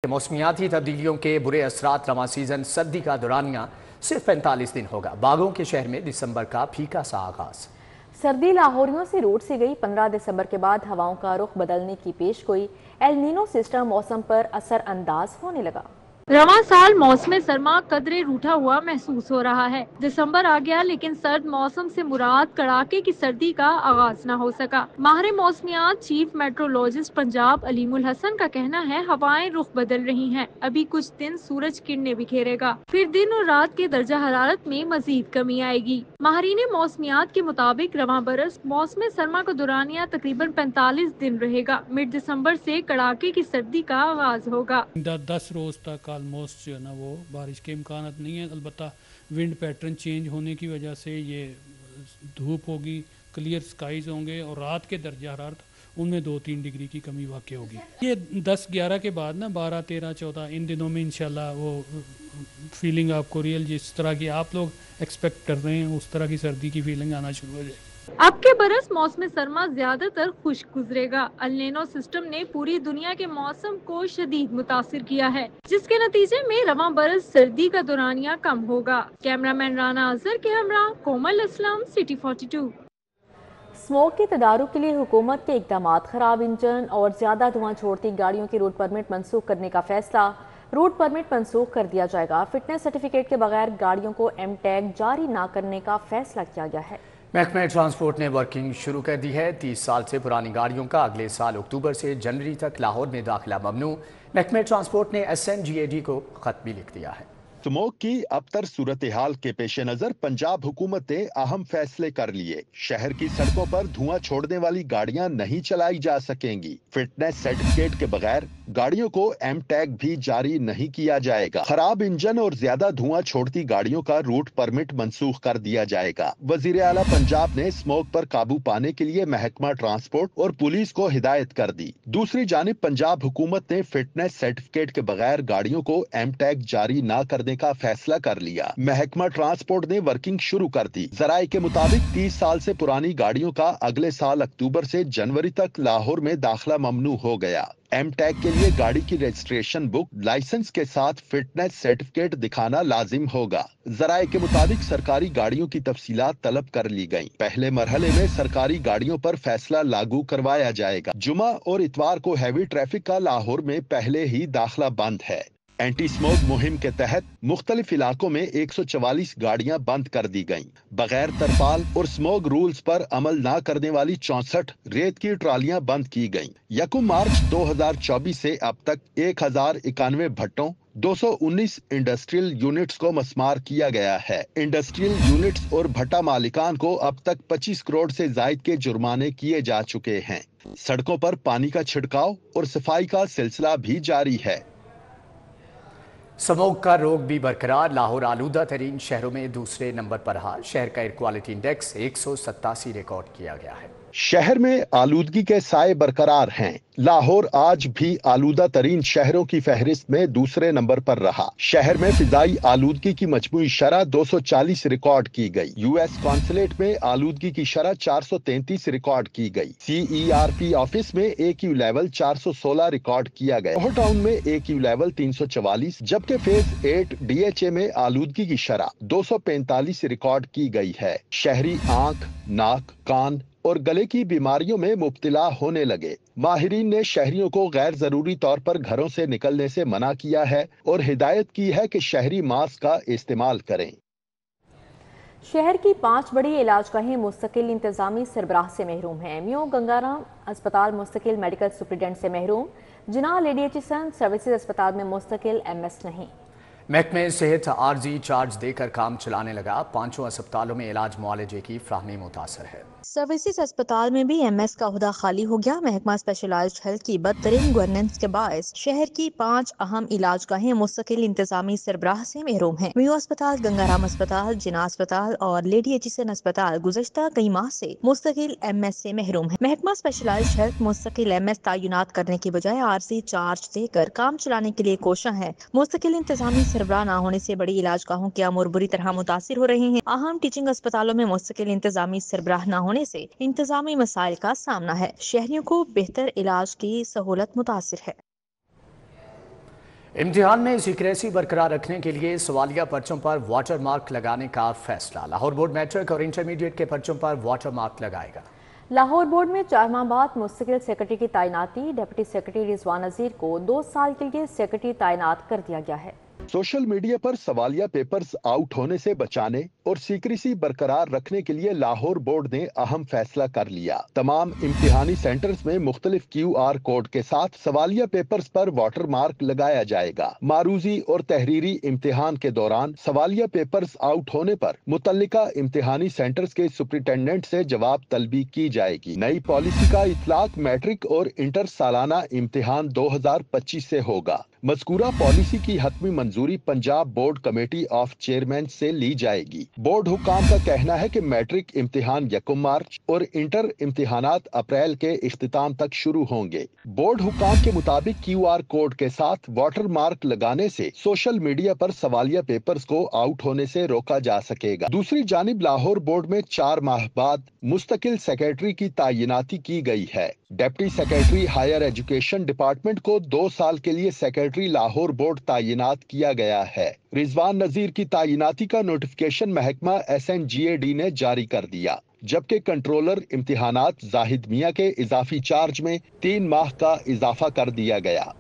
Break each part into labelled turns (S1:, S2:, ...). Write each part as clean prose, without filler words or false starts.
S1: موسمیاتی تبدیلیوں کے برے اثرات رواں سیزن سردی کا دورانیہ صرف 45 دن ہوگا۔ باغوں کے شہر میں دسمبر کا پھیکا سا آغاز۔
S2: سردی لاہوریوں سے روٹ سی گئی۔ 15 دسمبر کے بعد ہواؤں کا رخ بدلنے کی پیش گوئی۔ ایل نینو سسٹم موسم پر اثر انداز ہونے لگا۔
S3: رواں سال موسم سرما قدرے روٹھا ہوا محسوس ہو رہا ہے۔ دسمبر آ گیا لیکن سرد موسم سے مراد کڑاکے کی سردی کا آغاز نہ ہو سکا۔ ماہر موسمیات چیف میٹرولوجسٹ پنجاب علیم الحسن کا کہنا ہے ہوائیں رخ بدل رہی ہیں، ابھی کچھ دن سورج کرنیں بکھیرے گا، پھر دن اور رات کے درجہ حرارت میں مزید کمی آئے گی۔ ماہرین موسمیات کے مطابق رواں برس موسم سرما کا دورانیہ تقریباً 45 دن رہے گا۔ مڈ دسمبر سے کڑاکے کی سردی کا آغاز ہوگا۔
S4: 10 روز تک آلموسٹ جو ہے نا وہ بارش کے امکانات نہیں ہیں، البتہ ونڈ پیٹرن چینج ہونے کی وجہ سے یہ دھوپ ہوگی، کلیئر سکائز ہوں گے اور رات کے درجہ حرارت ان میں 2-3 ڈگری کی کمی واقع ہوگی۔ یہ 10-11 کے بعد نا 12, 13, 14 ان دنوں میں انشاءاللہ وہ فیلنگ آپ کو ریئل جس طرح کی آپ لوگ ایکسپیکٹ کر رہے ہیں اس طرح کی سردی کی فیلنگ آنا شروع ہو جائے۔
S3: اب کے برس موسم سرما زیادہ تر خشک گزرے گا۔ ایل نینو سسٹم نے پوری دنیا کے موسم کو شدید متاثر کیا ہے، جس کے نتیجے میں رواں برس سردی کا دورانیہ کم ہوگا۔ کیمرامین رانا اظہر کے ہمراہ کومل اسلام، سٹی 42۔
S2: اسموگ کے تدارک کے لیے حکومت کے اقدامات۔ خراب انجن اور زیادہ دھواں چھوڑتی گاڑیوں کی روٹ پرمٹ منسوخ کرنے کا فیصلہ۔ روٹ پرمٹ منسوخ کر دیا جائے گا۔ فٹنس سرٹیفکیٹ کے بغیر گاڑیوں کو ایم ٹیگ جاری نہ کرنے کا فیصلہ کیا گیا ہے۔
S1: محکمہ ٹرانسپورٹ نے ورکنگ شروع کر دی ہے۔ 30 سال سے پرانی گاڑیوں کا اگلے سال اکتوبر سے جنوری تک لاہور میں داخلہ ممنوع۔ محکمہ ٹرانسپورٹ نے SNGAD کو خط بھی لکھ دیا ہے۔
S5: اسموگ کی ابتر صورتحال کے پیش نظر پنجاب حکومت نے اہم فیصلے کر لیے۔ شہر کی سڑکوں پر دھواں چھوڑنے والی گاڑیاں نہیں چلائی جا سکیں گی۔ فٹنس سرٹیفکیٹ کے بغیر گاڑیوں کو ایم ٹیگ بھی جاری نہیں کیا جائے گا۔ خراب انجن اور زیادہ دھواں چھوڑتی گاڑیوں کا روٹ پرمٹ منسوخ کر دیا جائے گا۔ وزیر اعلیٰ پنجاب نے اسموگ پر قابو پانے کے لیے محکمہ ٹرانسپورٹ اور پولیس کو ہدایت کر دی۔ دوسری جانب پنجاب حکومت نے فٹنس سرٹیفکیٹ کے بغیر گاڑیوں کو ایم ٹیگ جاری نہ کرنے کا فیصلہ کر لیا۔ محکمہ ٹرانسپورٹ نے ورکنگ شروع کر دی۔ ذرائع کے مطابق 30 سال سے پرانی گاڑیوں کا اگلے سال اکتوبر سے جنوری تک لاہور میں داخلہ ممنوع ہو گیا۔ ایم ٹیگ کے لیے گاڑی کی رجسٹریشن بک، لائسنس کے ساتھ فٹنس سرٹیفکیٹ دکھانا لازم ہوگا۔ ذرائع کے مطابق سرکاری گاڑیوں کی تفصیلات طلب کر لی گئیں۔ پہلے مرحلے میں سرکاری گاڑیوں پر فیصلہ لاگو کروایا جائے گا۔ جمعہ اور اتوار کو ہیوی ٹریفک کا لاہور میں پہلے ہی داخلہ بند ہے۔ اینٹی اسموگ مہم کے تحت مختلف علاقوں میں 144 گاڑیاں بند کر دی گئیں۔ بغیر ترپال اور اسموگ رولز پر عمل نہ کرنے والی 64 ریت کی ٹرالیاں بند کی گئیں۔ 1 مارچ 2024 سے اب تک 1091 بھٹوں 219 انڈسٹریل یونٹس کو مسمار کیا گیا ہے۔ انڈسٹریل یونٹس اور بھٹا مالکان کو اب تک 25 کروڑ سے زائد کے جرمانے کیے جا چکے ہیں۔ سڑکوں پر پانی کا چھڑکاؤ اور صفائی کا سلسلہ بھی جاری ہے۔
S1: اسموگ کا روگ بھی برقرار۔ لاہور آلودہ ترین شہروں میں دوسرے نمبر پر رہا۔ شہر کا ایئر کوالٹی انڈیکس 187 ریکارڈ کیا گیا ہے۔
S5: شہر میں آلودگی کے سائے برقرار ہیں۔ لاہور آج بھی آلودہ ترین شہروں کی فہرست میں دوسرے نمبر پر رہا۔ شہر میں فضائی آلودگی کی مجموعی شرح 240 ریکارڈ کی گئی۔ US قونصلیٹ میں آلودگی کی شرح 433 ریکارڈ کی گئی۔ CERP آفس میں AQ لیول 416 ریکارڈ کیا گیا۔ لاہور ٹاؤن میں AQ لیول 344 جبکہ فیز 8 DHA میں آلودگی کی شرح 245 ریکارڈ کی گئی ہے۔ شہری آنکھ، ناک، کان اور گلے کی بیماریوں میں مبتلا ہونے لگے۔ ماہرین نے شہریوں کو غیر ضروری طور پر گھروں سے نکلنے سے منع کیا ہے اور ہدایت کی ہے کہ شہری ماسک کا استعمال کریں۔
S2: شہر کی 5 بڑی علاج گاہیں مستقل انتظامی سربراہ سے محروم ہیں۔ میو گنگارام اسپتال مستقل میڈیکل سپرنٹینڈنٹ سے محروم۔ جناح لیڈی ایچسن سروسز اسپتال میں مستقل MS نہیں۔
S1: محکمہ صحت عارضی چارج دے کر کام چلانے لگا۔ 5 اسپتالوں میں علاج معالجے کی فراہمی متاثر ہے۔
S6: سروسز اسپتال میں بھی MS کا عہدہ خالی ہو گیا۔ محکمہ اسپیشلائزڈ ہیلتھ کی بدترین گورننس کے باعث شہر کی 5 اہم علاج گاہیں مستقل انتظامی سربراہ سے محروم ہیں۔ میو اسپتال، گنگارام اسپتال، جناح اسپتال اور لیڈی ایچسن اسپتال گزشتہ کئی ماہ سے مستقل MS سے محروم ہیں۔ محکمہ اسپیشلائزڈ ہیلتھ مستقل MS تعینات کرنے کی بجائے عارضی چارج دے کر کام چلانے کے لیے کوشاں ہے۔ مستقل انتظامی سربراہ نہ ہونے سے بڑی علاج گاہوں کے امور بری طرح متاثر ہو رہے ہیں۔ اہم ٹیچنگ اسپتالوں میں مستقل انتظامی سربراہ نہ ہونے سے انتظامی مسائل کا سامنا ہے۔ شہریوں کو بہتر علاج کی سہولت متاثر ہے۔
S1: इम्तिहान में सीक्रेसी बरकरार रखने के लिए सवालिया पर्चों पर वाटर मार्क लगाने का फैसला। लाहौर बोर्ड मैट्रिक और इंटरमीडिएट के पर्चों पर वाटर मार्क लगाएगा।
S2: लाहौर बोर्ड में 4 माह बाद मुस्तकिल सेक्रेटरी की तैनाती। डिप्टी सेक्रेटरी रिजवान नज़ीर को 2 साल के लिए सेक्रेटरी तैनात कर दिया गया है।
S5: सोशल मीडिया पर सवालिया पेपर्स आउट होने से बचाने और सीक्रेसी बरकरार रखने के लिए लाहौर बोर्ड ने अहम फैसला कर लिया। तमाम इम्तिहानी सेंटर्स में मुख्तलिफ QR कोड के साथ सवालिया पेपर्स पर वाटर मार्क लगाया जाएगा। मारूजी और तहरीरी इम्तिहान के दौरान सवालिया पेपर्स आउट होने पर मुतल्लिका इम्तिहानी सेंटर्स के सुपरिटेंडेंट से जवाब तलबी की जाएगी। नई पॉलिसी का इतलाक मैट्रिक और इंटर सालाना इम्तिहान 2025 से होगा। मज़कूरा पॉलिसी की हतमी मंजूरी Punjab board committee of chairman से ली जाएगी। बोर्ड हुकाम का कहना है कि मैट्रिक इम्तिहान 1 मार्च और इंटर इम्तिहानात अप्रैल के इख्तिताम तक शुरू होंगे। बोर्ड हुकाम के मुताबिक QR कोड के साथ वाटर मार्क लगाने से सोशल मीडिया पर सवालिया पेपर्स को आउट होने से रोका जा सकेगा। दूसरी जानिब लाहौर बोर्ड में 4 माह बाद मुस्तकिल सेक्रेटरी की तैनाती की गई है। Deputy secretary higher education department को 2 साल के लिए सेक्रेटरी लाहौर बोर्ड तैनात किया गया है। रिजवान नज़ीर की तैनाती का नोटिफिकेशन महकमा SNGAD ने जारी कर दिया, जबकि कंट्रोलर इम्तिहानात जाहिद मियां के इजाफी चार्ज में 3 माह का इजाफा कर दिया गया।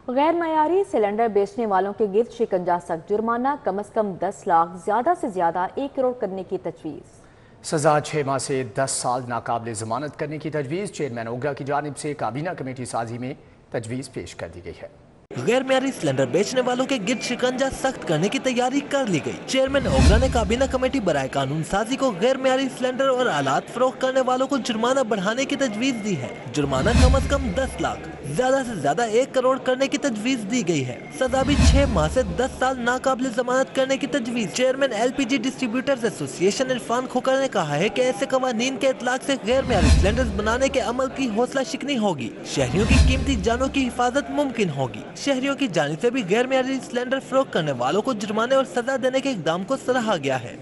S2: गैर मयारी सिलेंडर बेचने वालों के गिर्द शिकंजा सख्त, जुर्माना कम से कम 10 लाख, ज्यादा से ज्यादा 1 करोड़ करने की तजवीज़।
S1: सजा 6 माह से 10 साल नाकाबिल जमानत करने की तजवीज़। चेयरमैन ओगरा की जानिब से काबीना कमेटी साजी में तजवीज़ पेश कर दी गई है।
S7: गैर म्यारी सिलेंडर बेचने वालों के गिर्द शिकंजा सख्त करने की तैयारी कर ली गई। चेयरमैन ओगरा ने काबीना कमेटी बराए कानून साजी को गैर म्यारी सिलेंडर और आलात फरोख्त करने वालों को जुर्माना बढ़ाने की तजवीज़ दी है। जुर्माना कम से कम 10 लाख, ज्यादा से ज्यादा 1 करोड़ करने की तजवीज़ दी गई है। सजा भी 6 माह से 10 साल नाकाबिल जमानत करने की तजवीज़। Chairman LPG distributors association Irfan Khokhar ने कहा है कि ऐसे कवानीन के इतलाक से गैर म्यारी सिलेंडर बनाने के अमल की हौसला शिकनी होगी। शहरियों की कीमती जानों की हिफाजत मुमकिन होगी। शहरियों की जानिब से भी गैर म्यारी सिलेंडर फरोख्त करने वालों को जुर्माने और सजा देने के इक़दाम को सराहा गया है।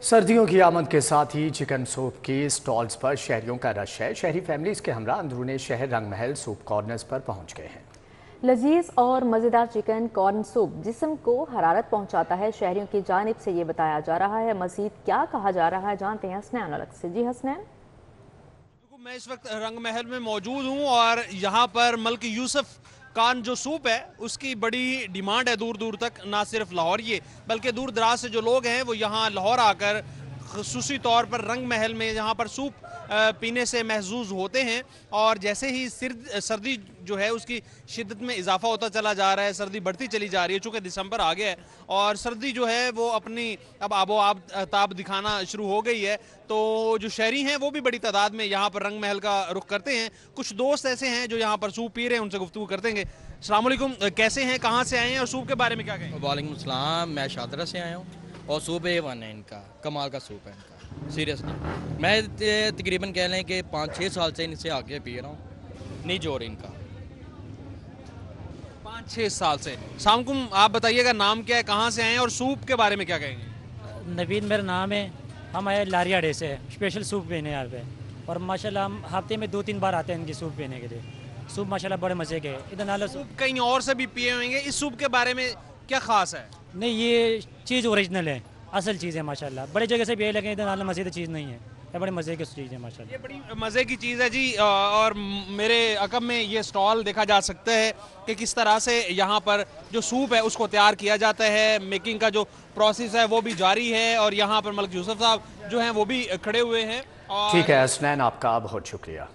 S1: सर्दियों की आमद के साथ ही चिकन सूप की स्टॉल्स पर शहरियों का रश है। शहरी फैमिलीज के हमरा अंदरूनी शहर रंग महल सूप कॉर्नर्स पर पहुंच गए हैं।
S2: लजीज और मज़ेदार चिकन कॉर्न सूप जिस्म को हरारत पहुंचाता है, शहरियों की जानिब से ये बताया जा रहा है। मजीद क्या कहा जा रहा है, जानते हैं हसनैन अलग से। जी हसनैन।
S8: मैं इस वक्त रंग महल में मौजूद हूँ और यहाँ पर मलिक यूसुफ कान जो सूप है उसकी बड़ी डिमांड है दूर दूर तक, ना सिर्फ लाहौर ये बल्कि दूर दराज से जो लोग हैं वो यहाँ लाहौर आकर ख़ुसूसी तौर पर रंग महल में यहाँ पर सूप पीने से महसूस होते हैं। और जैसे ही सर्दी जो है उसकी शिद्दत में इजाफा होता चला जा रहा है, सर्दी बढ़ती चली जा रही है, चूँकि दिसंबर आ गया है और सर्दी जो है वो अपनी अब आबो ताब दिखाना शुरू हो गई है, तो जो शहरी हैं वो भी बड़ी तादाद में यहाँ पर रंग महल का रुख करते हैं। कुछ दोस्त ऐसे हैं जो यहाँ पर सूप पी रहे हैं, उनसे गुफ्तगू करते हैं। अस्सलाम वालेकुम, कैसे हैं, कहाँ से आए हैं और सूप के बारे में क्या कहेंगे?
S9: वालेकुम सलाम, मैं शादरा से आया हूँ और सूप A1 है इनका, कमाल का सूप है इनका, सीरियसली। मैं तकरीबन कह लें कि 5-6 साल से इनसे आके पी रहा हूँ, नहीं जोर इनका।
S8: 5-6 साल से। सामकुम, आप बताइएगा नाम क्या है, कहाँ से आए हैं और सूप के बारे में क्या कहेंगे?
S10: नवीद मेरा नाम है, हम आए लारियाडे से स्पेशल सूप पीने यहाँ पे, और माशाल्लाह हम हफ्ते में 2-3 बार आते हैं इनकी सूप पीने के लिए। सूप माशाल्लाह बड़े मज़े के। इधर नाला
S8: सूप कहीं और से भी पिए होंगे, इस सूप के बारे में क्या खास है?
S10: नहीं, ये चीज़ ओरिजिनल है, असल चीज़ है माशाल्लाह। बड़ी जगह से भी लेकिन इधर नाला मज़े चीज़ नहीं है, ये बड़े मज़े की चीज़ है माशाल्लाह।
S8: ये बड़ी मज़े की चीज़ है जी। और मेरे अकब में ये स्टॉल देखा जा सकता है कि किस तरह से यहाँ पर जो सूप है उसको तैयार किया जाता है। मेकिंग का जो प्रोसेस है वो भी जारी है और यहाँ पर मलिक यूसुफ साहब जो हैं वो भी खड़े हुए हैं।
S1: ठीक है हसनैन, आपका बहुत शुक्रिया।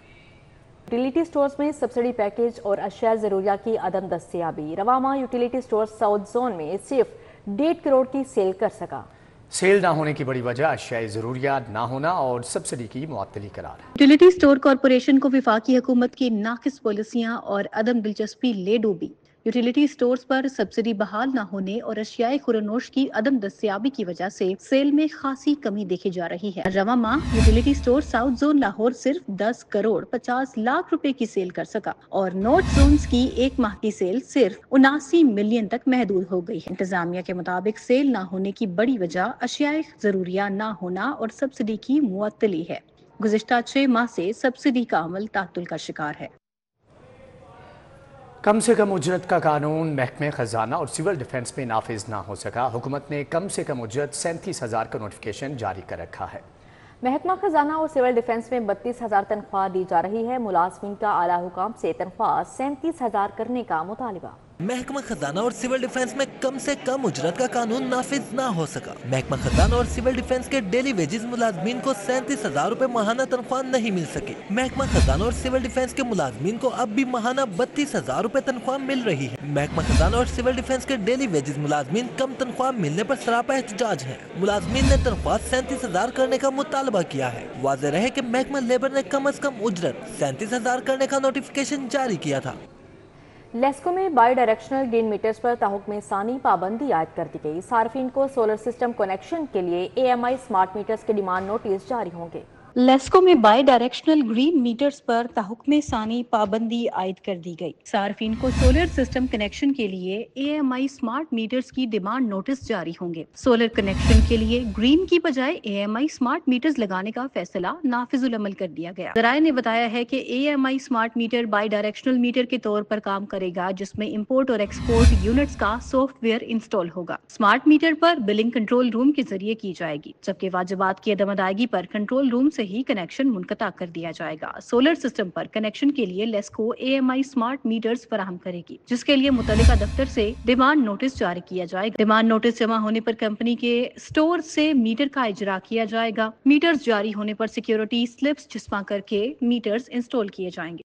S2: यूटिलिटी स्टोर्स में सब्सिडी पैकेज और अशिया ज़रूरिया की अदम दस्तयाबी। रवा माह यूटिलिटी स्टोर साउथ जोन में सिर्फ 1.5 करोड़ की सेल कर सका।
S1: सेल ना होने की बड़ी वजह अशिया ज़रूरिया ना होना और सब्सिडी की मुअत्तली करार है।
S11: यूटिलिटी स्टोर कॉरपोरेशन को वफाकी हुकूमत की नाकिस पॉलिसियां और अदम दिलचस्पी ले डूबी। यूटिलिटी स्टोर्स पर सब्सिडी बहाल न होने और अशियाए खुरनोश की अदम दस्तयाबी की वजह से सेल में खासी कमी देखी जा रही है। रवा माह utility store south zone Lahore सिर्फ 10 करोड़ 50 लाख रुपए की सेल कर सका और नॉर्थ जोन्स की एक माह की सेल सिर्फ 79 मिलियन तक महदूद हो गई है। इंतजामिया के मुताबिक सेल न होने की बड़ी वजह अशियाए जरूरिया न होना और सब्सिडी की मुअत्तली है। गुज़िश्ता 6 माह से सब्सिडी का अमल तातुल का शिकार है।
S1: कम से कम उजरत का कानून महकमे खजाना और सिविल डिफेंस में नाफिज ना हो सका। हुकूमत ने कम से कम उजरत 37,000 का नोटिफिकेशन जारी कर रखा है।
S2: महकमा खजाना और सिविल डिफेंस में 32,000 तनख्वाह दी जा रही है। मुलाजमीन का आला हुकाम से तनख्वाह 37,000 करने का मुतालिबा।
S7: महकमा खजाना और सिविल डिफेंस में कम से कम उजरत का कानून नाफिज ना हो सका। महकमा खजाना और सिविल डिफेंस के डेली वेजेस मुलाजमीन को 37,000 रुपए माहाना तनख्वाह नहीं मिल सके। महकमा खजाना और सिविल डिफेंस के मुलाजमीन को अब भी माहाना 32,000 रुपए तनख्वाह मिल रही है। महकमा खजाना और सिविल डिफेंस के डेली वेजेस मुलाजमीन कम तनख्वाह मिलने पर सरापा एहतजाज है। मुलाजमीन ने तनख्वाह 37,000 करने का मुतालबा किया है। वाज़ेह रहे कि महकमा लेबर ने कम से कम उजरत 37,000 करने का नोटिफिकेशन जारी किया था।
S2: लेस्को में बाई डायरेक्शनल ग्रीन मीटर्स पर ताहुक्म सानी पाबंदी आयद कर दी गई। सार्फिन को सोलर सिस्टम कनेक्शन के लिए AMI स्मार्ट मीटर्स के डिमांड नोटिस जारी होंगे।
S11: लेस्को में बाई डायरेक्शनल ग्रीन मीटर्स पर ताहुक्म सानी पाबंदी आयद कर दी गई। सार्फिन को सोलर सिस्टम कनेक्शन के लिए AMI स्मार्ट मीटर्स की डिमांड नोटिस जारी होंगे। सोलर कनेक्शन के लिए ग्रीन की बजाय AMI स्मार्ट मीटर्स लगाने का फैसला नाफिजुल अमल कर दिया गया। ज़राए ने बताया है कि AMI smart meter bidirectional meter के तौर पर काम करेगा, जिसमें इंपोर्ट और एक्सपोर्ट यूनिट्स का सॉफ्टवेयर इंस्टॉल होगा। स्मार्ट मीटर पर बिलिंग कंट्रोल रूम के जरिए की जाएगी, जबकि वाजिबात की अदम अदायगी पर कंट्रोल रूम से ही कनेक्शन मुनक़ता कर दिया जाएगा। सोलर सिस्टम पर कनेक्शन के लिए लेस्को AMI स्मार्ट मीटर्स फराहम करेगी, जिसके लिए मुतल्लिका दफ्तर से डिमांड नोटिस जारी किया जाएगा। डिमांड नोटिस जमा होने पर कंपनी के स्टोर से मीटर का इजरा किया जाएगा। मीटर्स जारी होने पर सिक्योरिटी स्लिप्स जिस्मा करके मीटर्स इंस्टॉल किए जाएंगे।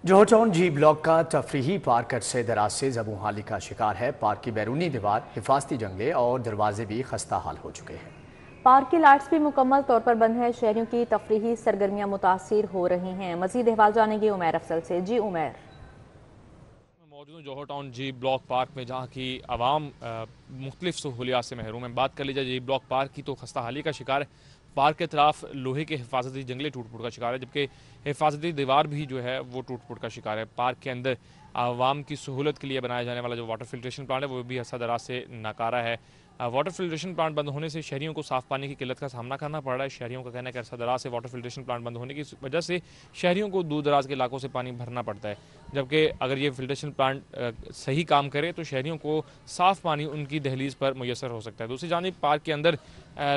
S1: जोहर टाउन G ब्लॉक का तफरीही पार्क अरसे दराज से ज़बूहाली का शिकार है। पार्क की बैरूनी दीवार, हिफाजती जंगले और दरवाजे भी खस्ता हाल हो चुके हैं।
S2: पार्क की लाइट्स भी मुकम्मल तौर पर बंद है। शहरियों की तफरीही सरगर्मियां मुतासिर हो रही हैं। मजीद अहवाल जानेंगे उमैर अफसल से। जी उमैर।
S12: मौजूद हूँ जोहर टाउन G ब्लॉक पार्क में, जहाँ की आवाम मुख्तलिफ सहूलियात से महरूम है। बात कर लीजिए G ब्लॉक पार्क की तो खस्ता हाली का शिकार है। पार्क के तरफ लोहे के हिफाजती जंगले टूट फूट का शिकार है, जबकि हिफाजती दीवार भी जो है वो टूट फूट का शिकार है। पार्क के अंदर आवाम की सहूलत के लिए बनाया जाने वाला जो वाटर फिल्ट्रेशन प्लांट है वो भी अरसा दराज से नाकारा है। वाटर फिल्ट्रेशन प्लांट बंद होने से शहरियों को साफ़ पानी की किल्लत का सामना करना पड़ रहा है। शहरियों का कहना है कि अरसा दराज से वाटर फिल्ट्रेशन प्लांट बंद होने की वजह से शहरियों को दूर दराज के इलाकों से पानी भरना पड़ता है, जबकि अगर ये फिल्ट्रेशन प्लांट सही काम करे तो शहरियों को साफ़ पानी उनकी दहलीज़ पर मुयसर हो सकता है। दूसरी जानिब पार्क के अंदर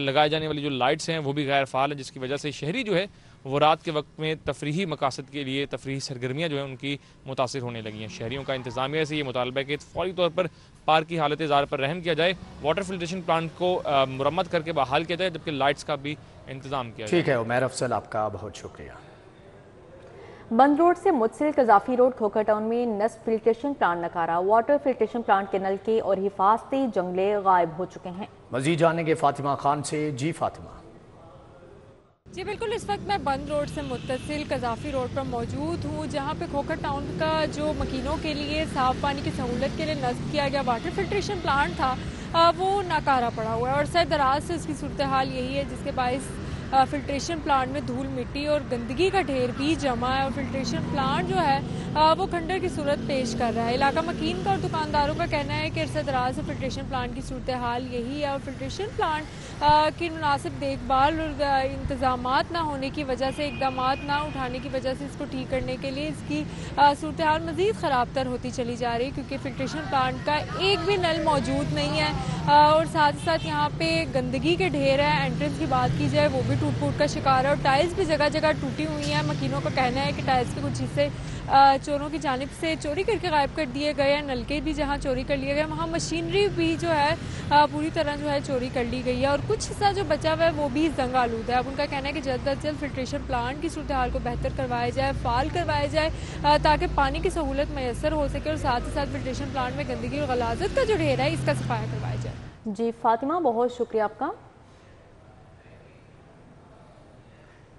S12: लगाए जाने वाली जो लाइट्स हैं वो भी गैर फ़ाल है, जिसकी वजह से शहरी जो है वो रात के वक्त में तफरीही मकासद के लिए तफरीही सरगर्मियाँ जो हैं उनकी मुतासिर होने लगी हैं। शहरियों का इंतज़ामिया से ये मुतालबा है कि फौरी तौर पर पार्क की हालत ज़ार पर रहम किया जाए, वाटर फिल्ट्रेशन प्लांट को मुरम्मत करके बहाल किया जाए, जबकि लाइट्स का भी इंतज़ाम किया जाए।
S1: ठीक है उमैर अफसल, आपका बहुत शुक्रिया।
S2: बंद रोड से मुतसिल कजाफी रोड खोखर टाउन में नस्ब फिल्ट्रेशन प्लांट नकारा। वाटर फिल्ट्रेशन प्लांट के नलके और हिफाजती जंगले गायब हो चुके हैं।
S1: मजीद जानेंगे फातिमा खान से। जी फातिमा।
S3: जी बिल्कुल, इस वक्त मैं बंद रोड से मुत्तसिल कजाफी रोड पर मौजूद हूँ, जहाँ पे खोखर टाउन का जो मकीनों के लिए साफ़ पानी की सहूलत के लिए नस्ब किया गया वाटर फिल्ट्रेशन प्लांट था वो नाकारा पड़ा हुआ है। और सर दराज से इसकी सूरत हाल यही है, जिसके बायस फिल्ट्रेशन प्लांट में धूल मिट्टी और गंदगी का ढेर भी जमा है और फिल्ट्रेशन प्लांट जो है वो खंडर की सूरत पेश कर रहा है। इलाका मकीन का और दुकानदारों का कहना है कि अरसा दराज से फिल्ट्रेशन प्लांट की सूरत हाल यही है और फिल्ट्रेशन प्लांट की मुनासिब देखभाल और इंतजामात ना होने की वजह से, इकदामात ना उठाने की वजह से इसको ठीक करने के लिए इसकी सूरत हाल मज़ीद ख़राब तर होती चली जा रही है, क्योंकि फिल्ट्रेशन प्लांट का एक भी नल मौजूद नहीं है और साथ ही साथ यहाँ पे गंदगी के ढेर है। एंट्रेंस की बात की जाए वो भी टूट फूट का शिकार है और टाइल्स भी जगह जगह टूटी हुई हैं। मकीनों का कहना है कि टाइल्स के कुछ हिस्से चोरों की जानिब से चोरी करके गायब कर दिए गए हैं। नलके भी जहाँ चोरी कर लिए गए, वहाँ मशीनरी भी जो है पूरी तरह जो है चोरी कर ली गई है और कुछ हिस्सा जो बचा हुआ है वो भी जंग आलूद है। अब उनका कहना है कि जल्द अज जल्द फिल्ट्रेशन प्लांट की सूरत हाल को बेहतर करवाया जाए, फाल करवाया जाए, ताकि पानी की सहूलत मैसर हो सके और साथ ही साथ फिल्ट्रेशन प्लांट में गंदगी और गलाजत का जो ढेर है इसका सफाया करवाया जाए।
S2: जी फातिमा, बहुत शुक्रिया आपका।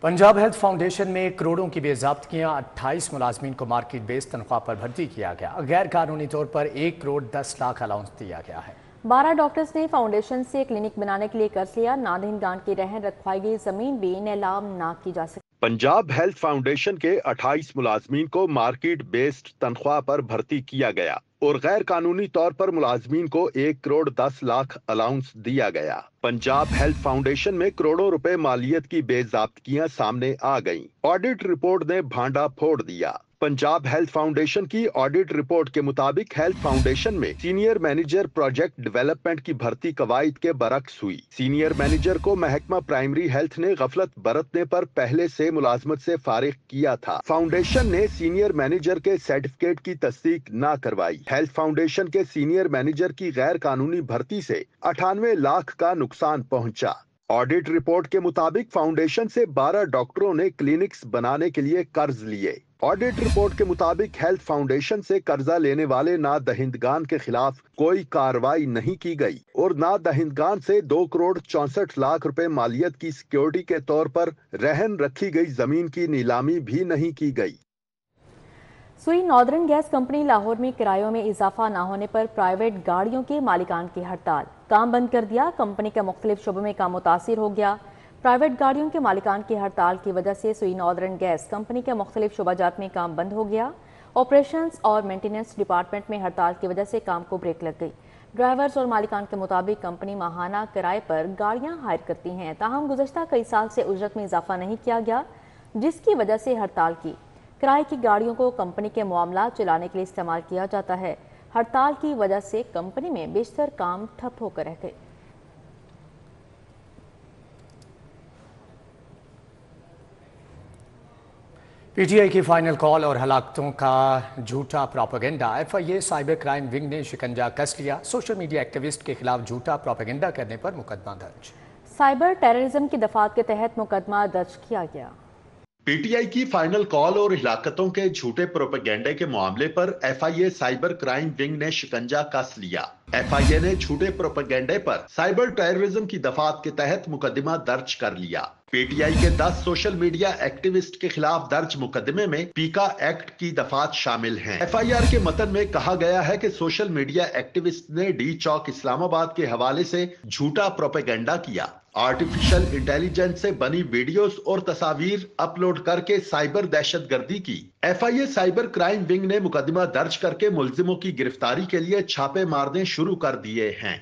S1: पंजाब हेल्थ फाउंडेशन में करोड़ों की बेज़ाब्तियाँ, 28 मुलाजमीन को मार्केट बेस तनख्वाह पर भर्ती किया गया। गैर कानूनी तौर पर 1 करोड़ 10 लाख अलाउंस दिया गया है।
S2: 12 डॉक्टर्स ने फाउंडेशन से क्लिनिक बनाने के लिए कर्ज लिया। नादहिन गांड की रहन रखवाई गई जमीन भी नीलाम ना की जा सकी।
S5: पंजाब हेल्थ फाउंडेशन के 28 मुलाजमीन को मार्केट बेस्ड तनख्वाह पर भर्ती किया गया और गैर कानूनी तौर पर मुलाजमीन को 1 करोड़ 10 लाख अलाउंस दिया गया। पंजाब हेल्थ फाउंडेशन में करोड़ों रुपए मालियत की बेज़ाब्तियां सामने आ गईं। ऑडिट रिपोर्ट ने भांडा फोड़ दिया। पंजाब हेल्थ फाउंडेशन की ऑडिट रिपोर्ट के मुताबिक हेल्थ फाउंडेशन में सीनियर मैनेजर प्रोजेक्ट डेवलपमेंट की भर्ती कवायद के बरक्स हुई। सीनियर मैनेजर को महकमा प्राइमरी हेल्थ ने गफलत बरतने पर पहले से मुलाजमत से फारिग किया था। फाउंडेशन ने सीनियर मैनेजर के सर्टिफिकेट की तस्दीक न करवाई। हेल्थ फाउंडेशन के सीनियर मैनेजर की गैर कानूनी भर्ती से 98 लाख का नुकसान पहुंचा। ऑडिट रिपोर्ट के मुताबिक फाउंडेशन से 12 डॉक्टरों ने क्लिनिक्स बनाने के लिए कर्ज लिए। ऑडिट रिपोर्ट के मुताबिक हेल्थ फाउंडेशन से कर्जा लेने वाले नादहिंदगान के खिलाफ कोई कार्रवाई नहीं की गई और नादहिंदगान से 2 करोड़ 64 लाख रुपए मालियत की सिक्योरिटी के तौर पर रहन रखी गई जमीन की नीलामी भी नहीं की गई।
S2: सुई नॉर्दर्न गैस कंपनी लाहौर में किरायों में इजाफा न होने पर प्राइवेट गाड़ियों के मालिकान की हड़ताल, काम बंद कर दिया। कंपनी के मुख्तलिफ शोबों में काम मुतासिर हो गया। प्राइवेट गाड़ियों के मालिकान की हड़ताल की वजह से सुई नॉर्दर्न गैस कंपनी के मुख्तलिफ शोबाजात में काम बंद हो गया। ऑपरेशंस और मेंटेनेंस डिपार्टमेंट में हड़ताल की वजह से काम को ब्रेक लग गई। ड्राइवर्स और मालिकान के मुताबिक कंपनी माहाना किराए पर गाड़ियां हायर करती हैं, ताहम गुज़श्ता कई साल से उजरत में इजाफा नहीं किया गया, जिसकी वजह से हड़ताल की। किराए की गाड़ियों को कंपनी के मामला चलाने के लिए इस्तेमाल किया जाता है। हड़ताल की वजह से कंपनी में बेशतर काम ठप होकर रह गए।
S1: पीटीआई की फाइनल कॉल और हलाकतों का झूठा propaganda. FIA cyber crime wing ने शिकंजा कस लिया। सोशल मीडिया एक्टिविस्ट के खिलाफ झूठा प्रोपेगेंडा करने पर मुकदमा दर्ज।
S2: साइबर टेररिज्म की दफात के तहत मुकदमा दर्ज किया गया।
S5: पीटीआई की फाइनल कॉल और हिलाकतों के झूठे प्रोपेगेंडे के मामले पर एफआईए साइबर क्राइम विंग ने शिकंजा कस लिया। एफआईए ने झूठे प्रोपेगेंडे पर साइबर टेररिज्म की दफात के तहत मुकदमा दर्ज कर लिया। पीटीआई के 10 सोशल मीडिया एक्टिविस्ट के खिलाफ दर्ज मुकदमे में पीका एक्ट की दफात शामिल हैं। एफआईआर के मतन में कहा गया है कि सोशल मीडिया एक्टिविस्ट ने डी चौक इस्लामाबाद के हवाले से झूठा प्रोपेगेंडा किया, आर्टिफिशियल इंटेलिजेंस से बनी वीडियोस और तस्वीर अपलोड करके साइबर दहशतगर्दी की। एफआईए साइबर क्राइम विंग ने मुकदमा दर्ज करके मुलजिमों की गिरफ्तारी के लिए छापे मारने शुरू कर दिए हैं।